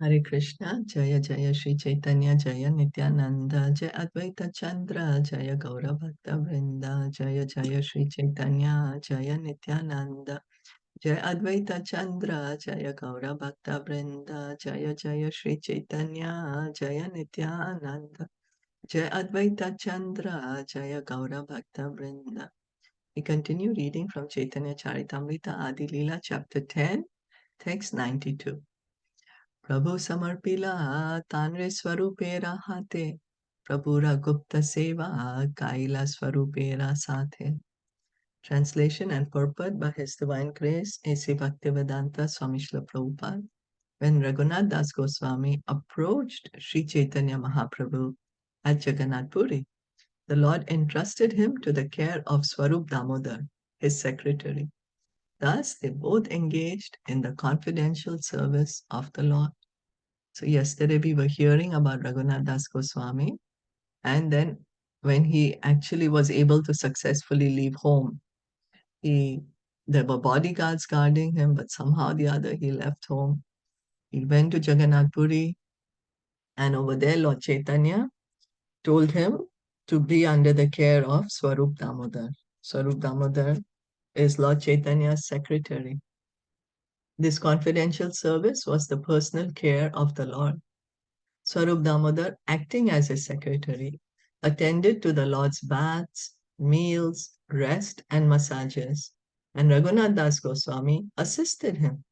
Hare Krishna, Jaya Jaya Shri Chaitanya, Jaya Nityananda, Jaya Advaita Chandra, Jaya Gaura Bhakta Vrinda, Jaya Jaya Shri Chaitanya, Jaya Nityananda, Jaya Advaita Chandra, Jaya Gaura Bhakta Vrinda, Jaya Jaya Shri Chaitanya, Jaya Nityananda, Jaya Advaita Chandra, Jaya Gaura Bhakta Vrinda. We continue reading from Caitanya Caritamita Adi Leela, chapter 10, text 92. प्रभु समर्पिला तान्रे स्वरूपेरा हाथे प्रभुरा गुप्त सेवा kaila swarupera sathe. Translation and purport by His Divine Grace A.C. Bhaktivedanta Swami Srila Prabhupada. When Raghunath Das Goswami approached Sri Chaitanya Mahaprabhu at Jagannath Puri, the Lord entrusted him to the care of Swarup Damodar, his secretary. Thus, they both engaged in the confidential service of the Lord. So yesterday we were hearing about Raghunath Das Goswami, and then when he actually was able to successfully leave home, there were bodyguards guarding him, but somehow or the other he left home. He went to Jagannath Puri, and over there Lord Chaitanya told him to be under the care of Swarup Damodar. Swarup Damodar is Lord Chaitanya's secretary. This confidential service was the personal care of the Lord. Swarup Damodar, acting as his secretary, attended to the Lord's baths, meals, rest, and massages, and Raghunath Das Goswami assisted him.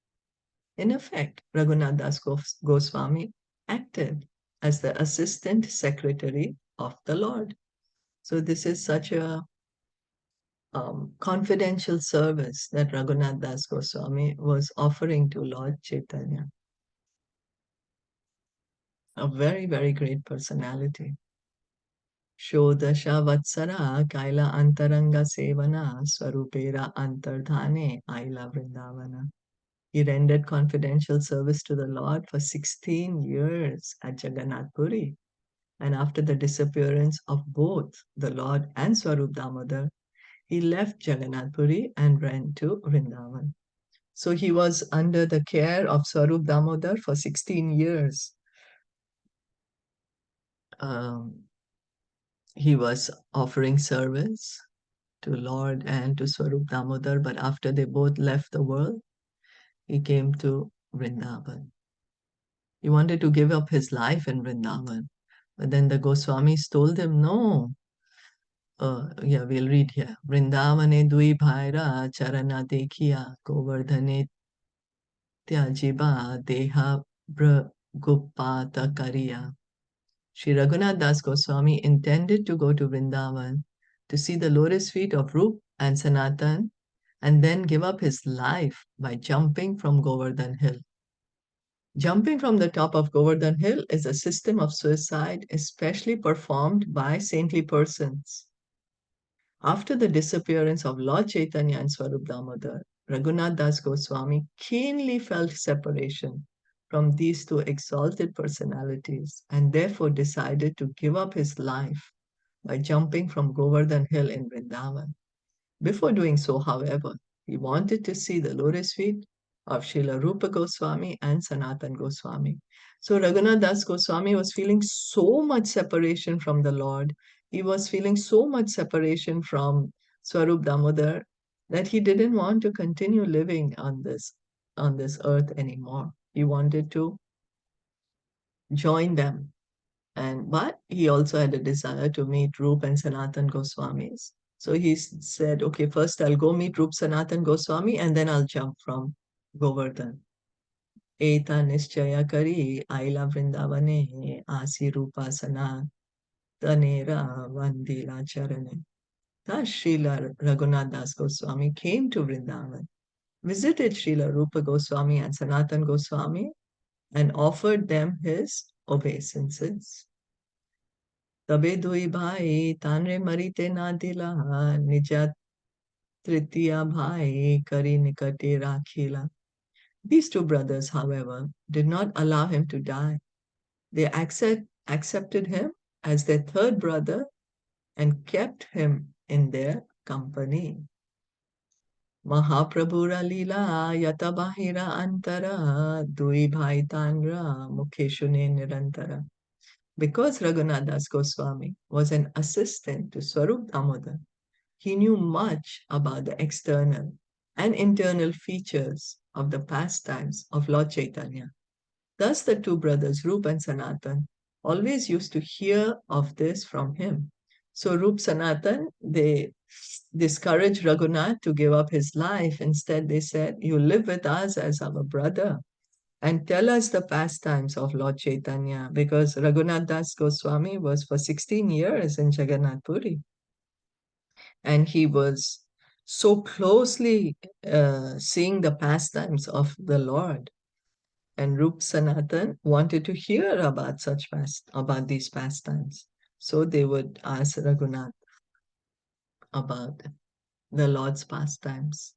In effect, Raghunath Das Goswami acted as the assistant secretary of the Lord. So this is such a confidential service that Raghunath Das Goswami was offering to Lord Chaitanya. A very, very great personality. Shodasha Vatsara Kaila Antaranga Sevana Swarupera Antardhane Aila Vrindavana. He rendered confidential service to the Lord for 16 years at Jagannath Puri. And after the disappearance of both the Lord and Swarup Damodar, he left Jagannath Puri and ran to Vrindavan. So he was under the care of Swarup Damodar for 16 years. He was offering service to Lord and to Swarup Damodar, but after they both left the world, he came to Vrindavan. He wanted to give up his life in Vrindavan, but then the Goswamis told him, no. We'll read here. Vrindavane dui bhaira charana dekhiya govardhane tyajiba deha bragupata kariya. Sri Raghunath Das Goswami intended to go to Vrindavan to see the lotus feet of Rup and Sanatan and then give up his life by jumping from Govardhan Hill. Jumping from the top of Govardhan Hill is a system of suicide especially performed by saintly persons. After the disappearance of Lord Chaitanya and Swarup Damodar, Raghunath Das Goswami keenly felt separation from these two exalted personalities and therefore decided to give up his life by jumping from Govardhan Hill in Vrindavan. Before doing so, however, he wanted to see the lotus feet of Srila Rupa Goswami and Sanatan Goswami. So Raghunath Das Goswami was feeling so much separation from the Lord. He was feeling so much separation from Swarup Damodar that he didn't want to continue living on this earth anymore. He wanted to join them. But he also had a desire to meet Rup and Sanatan Goswamis. So he said, okay, first I'll go meet Rup Sanatan Goswami and then I'll jump from Govardhan. Eta nischaya kari aila vrindavane asi rupa sanat tanera vandila charane. Thus Srila Raghunath Das Goswami came to Vrindavan, visited Srila Rupa Goswami and Sanatan Goswami and offered them his obeisances. तबे दुई भाई तानरे मरीते ना दिला निजा तृतीया भाई करी निकटे राखीला. These two brothers, however, did not allow him to die. They accepted him as their third brother and kept him in their company. Mahaprabhura Lila Yatabahira Antara Dui Bhai Tanra Mukheshune Nirantara. Because Raghunath Das Goswami was an assistant to Swarup Damodar, he knew much about the external and internal features of the pastimes of Lord Chaitanya. Thus, the two brothers, Rup and Sanatan, always used to hear of this from him. So, Rup Sanatan, they discouraged Raghunath to give up his life. Instead, they said, "You live with us as our brother and tell us the pastimes of Lord Chaitanya," because Raghunath Das Goswami was for 16 years in Jagannath Puri, and he was so closely seeing the pastimes of the Lord. And Rup Sanatan wanted to hear about about these pastimes. So they would ask Raghunath about the Lord's pastimes.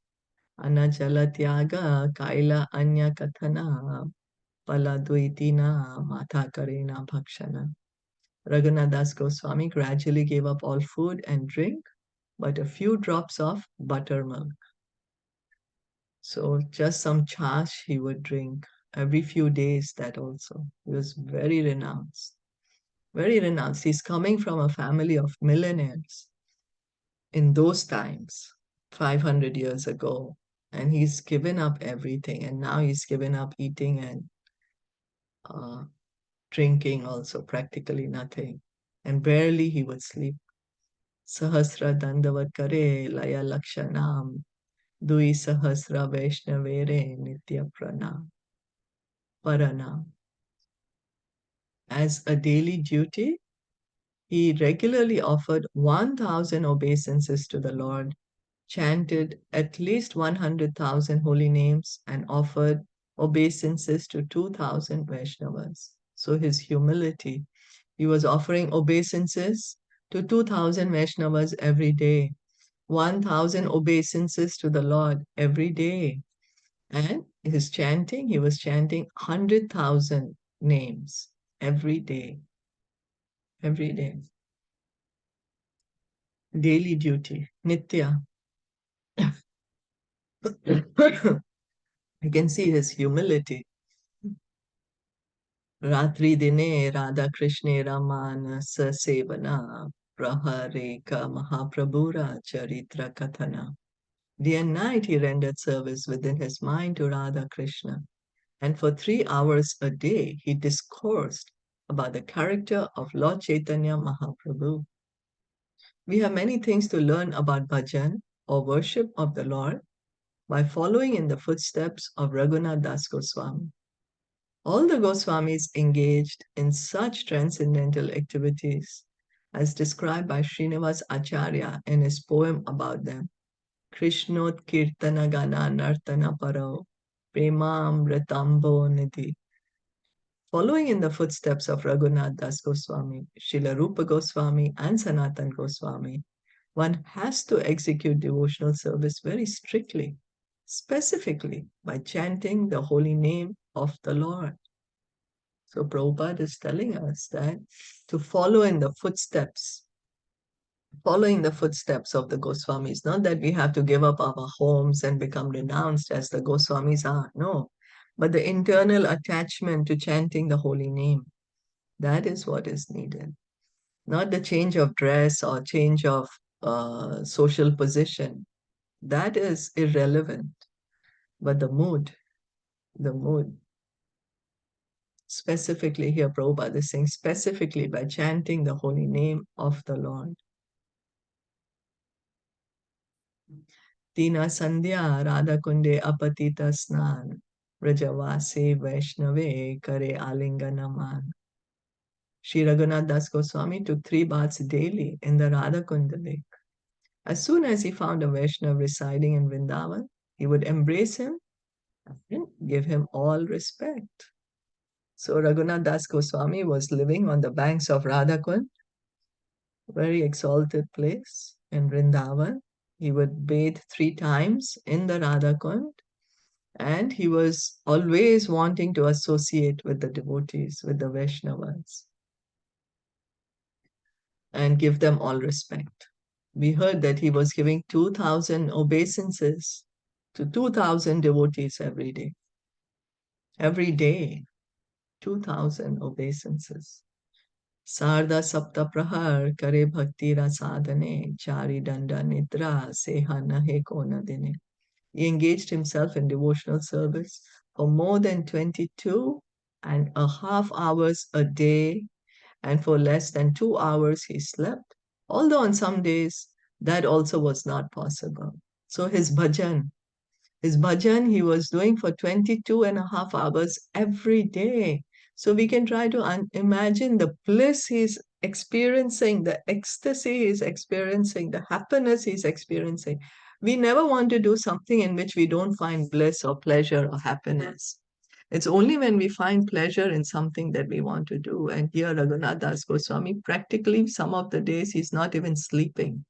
Anajala Tyaga Kaila Anya Kathana Paladvaitina Matha Karena Bhakshana. Raghunath Das Goswami gradually gave up all food and drink, but a few drops of buttermilk. So just some chash he would drink every few days, that also. He was very renounced. Very renounced. He's coming from a family of millionaires in those times, 500 years ago. And he's given up everything. And now he's given up eating and uh, drinking also, practically nothing. And barely he would sleep. Sahasra dandavat kare laya lakshanam dui sahasra vaishnavere nitya pranam paranam. As a daily duty, he regularly offered 1,000 obeisances to the Lord, chanted at least 100,000 holy names, and offered obeisances to 2,000 Vaishnavas. So his humility, he was offering obeisances to 2,000 Vaishnavas every day, 1,000 obeisances to the Lord every day. And his chanting, he was chanting 100,000 names every day, every day. Daily duty, Nitya. You can see his humility. Ratri dine Radha Krishna Ramana Sasevana Prahareka Mahaprabhura Charitra Kathana. Day and night he rendered service within his mind to Radha Krishna, and for 3 hours a day he discoursed about the character of Lord Chaitanya Mahaprabhu. We have many things to learn about bhajan or worship of the Lord by following in the footsteps of Raghunath Das Goswami. All the Goswamis engaged in such transcendental activities as described by Srinivas Acharya in his poem about them, Krishnot Kirtana Gana Nartana Paro Premamritambo Nidhi. Following in the footsteps of Raghunath Das Goswami, Srila Rupa Goswami, and Sanatan Goswami, one has to execute devotional service very strictly, specifically by chanting the holy name of the Lord. So Prabhupada is telling us that to following the footsteps of the Goswamis, not that we have to give up our homes and become renounced as the Goswamis are, no, but the internal attachment to chanting the holy name. That is what is needed. Not the change of dress or change of social position. That is irrelevant. But the mood, specifically here, Prabhupada is saying, specifically by chanting the holy name of the Lord. Tina Sandhya Radha Kunde Apatita Snan Rajavase Vaishnave Kare Alinganaman. Sri Raghunath Das Goswami took 3 baths daily in the Radha Kunda lake. As soon as he found a Vaishnava residing in Vrindavan, he would embrace him and give him all respect. So Raghunath Das Goswami was living on the banks of Radhakund, very exalted place in Vrindavan. He would bathe 3 times in the Radhakund, and he was always wanting to associate with the devotees, with the Vaishnavas, and give them all respect. We heard that he was giving 2,000 obeisances to 2,000 devotees every day. Every day, 2,000 obeisances. Sarda Sapta Prahar Kare Bhakti Rasadhane Chari Danda Nidra Seha Nahe Kona Dine. He engaged himself in devotional service for more than 22.5 hours a day, and for less than 2 hours he slept, although on some days that also was not possible. So his bhajan he was doing for 22.5 hours every day. So we can try to imagine the bliss he's experiencing, the ecstasy he's experiencing, the happiness he's experiencing. We never want to do something in which we don't find bliss or pleasure or happiness. It's only when we find pleasure in something that we want to do. And here, Raghunath Das Goswami, practically some of the days he's not even sleeping.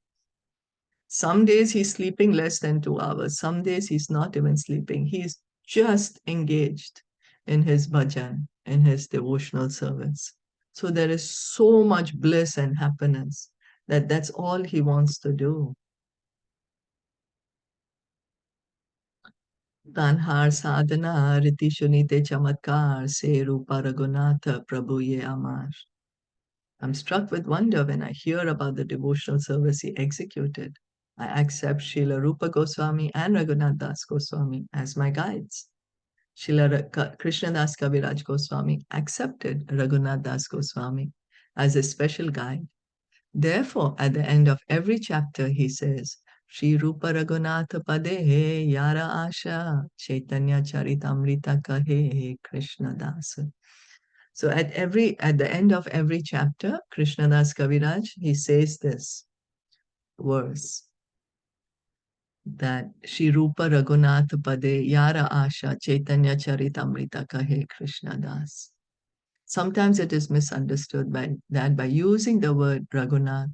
Some days he's sleeping less than 2 hours. Some days he's not even sleeping. He's just engaged in his bhajan, in his devotional service. So there is so much bliss and happiness that that's all he wants to do. Tanhar sadhana riti shunite chamatkar se rupa raghunatha prabhu ye amar. I'm struck with wonder when I hear about the devotional service he executed. I accept Srila Rupa Goswami and Raghunath Das Goswami as my guides. Srila Krishna Das Kaviraj Goswami accepted Raghunath Das Goswami as a special guide. Therefore, at the end of every chapter, he says, Shri Rupa Raghunatha Pade Yara Asha Caitanya Caritamita Kahe Krishna Das. So at the end of every chapter, Krishnadas Kaviraj, he says this verse that Shri Rupa Raghunath Pade Yara Asha Chaitanya Charitamrita Kahe Krishnadas. Sometimes it is misunderstood that by using the word Raghunath,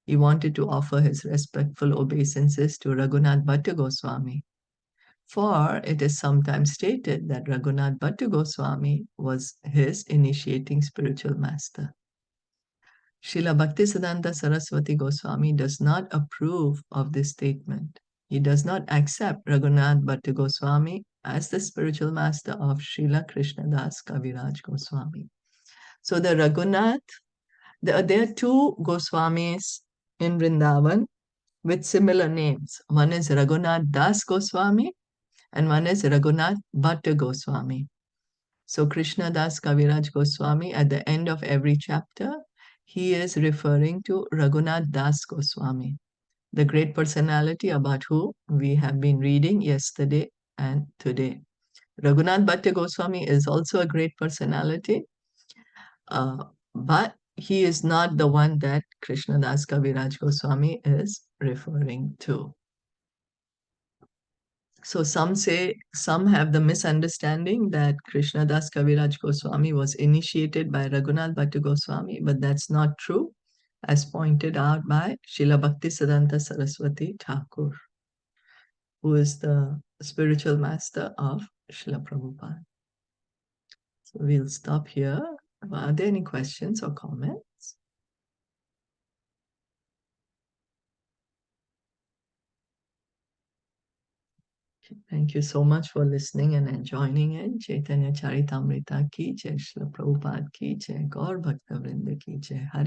he wanted to offer his respectful obeisances to Raghunath Bhatta Goswami. For it is sometimes stated that Raghunath Bhatta Goswami was his initiating spiritual master. Srila Bhaktisiddhanta Saraswati Goswami does not approve of this statement. He does not accept Raghunath Bhatta Goswami as the spiritual master of Srila Krishnadas Kaviraj Goswami. So there are two Goswamis in Vrindavan with similar names. One is Raghunath Das Goswami and one is Raghunath Bhatta Goswami. So Krishna Das Kaviraj Goswami, at the end of every chapter, he is referring to Raghunath Das Goswami, the great personality about who we have been reading yesterday and today. Raghunath Bhatta Goswami is also a great personality, but he is not the one that Krishna Das Kaviraj Goswami is referring to. So some have the misunderstanding that Krishna Das Kaviraj Goswami was initiated by Raghunath Bhatta Goswami, but that's not true, as pointed out by Srila Bhaktisiddhanta Saraswati Thakur, who is the spiritual master of Srila Prabhupada. So we'll stop here. Are there any questions or comments? Thank you so much for listening and joining in. Caitanya Caritamrita ki jai, Srila Prabhupada ki jai, Gaur Bhakta Vrinda ki jai. Hare